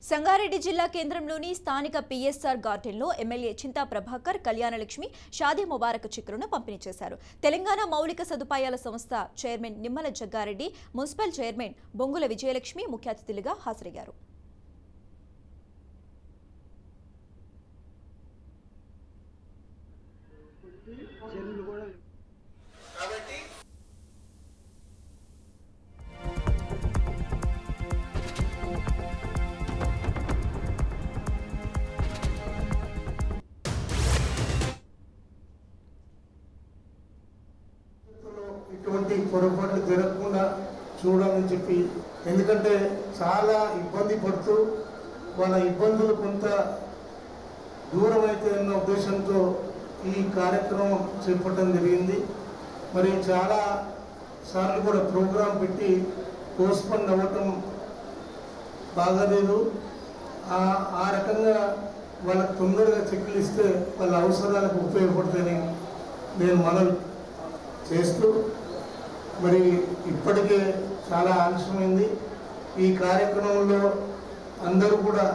సంగారెడ్డి జిల్లా కేంద్రంలోని స్థానిక పిఎస్ఆర్ గార్డెన్లో ఎమ్మెల్యే చింతా ప్రభాకర్ కళ్యాణలక్ష్మి షాదీ ముబారక్ చెక్కులను పంపిణీ చేశారు. తెలంగాణ మౌలిక సదుపాయాల సంస్థ chairman Nimmala Jaggareddy, municipal chairman Bongula Vijayalakshmi ముఖ్య అతిథులుగా హాజరయ్యారు. ఇటువంటి పొరపాట్లు జరగకుండా చూడాలని చెప్పి, ఎందుకంటే చాలా ఇబ్బంది పడుతూ వాళ్ళ ఇబ్బందులు కొంత దూరం అయితే అన్న ఉద్దేశంతో ఈ కార్యక్రమం చేపట్టడం జరిగింది. మరి చాలా సార్లు కూడా ప్రోగ్రాం పెట్టి పోస్ట్పోన్ అవ్వటం బాగాలేదు. ఆ రకంగా వాళ్ళకు తొందరగా చెక్కులు ఇస్తే వాళ్ళ అవసరాలకు ఉపయోగపడుతుందని నేను మనవి చేస్తూ, మరి ఇప్పటికే చాలా ఆలస్యమైంది. ఈ కార్యక్రమంలో అందరూ కూడా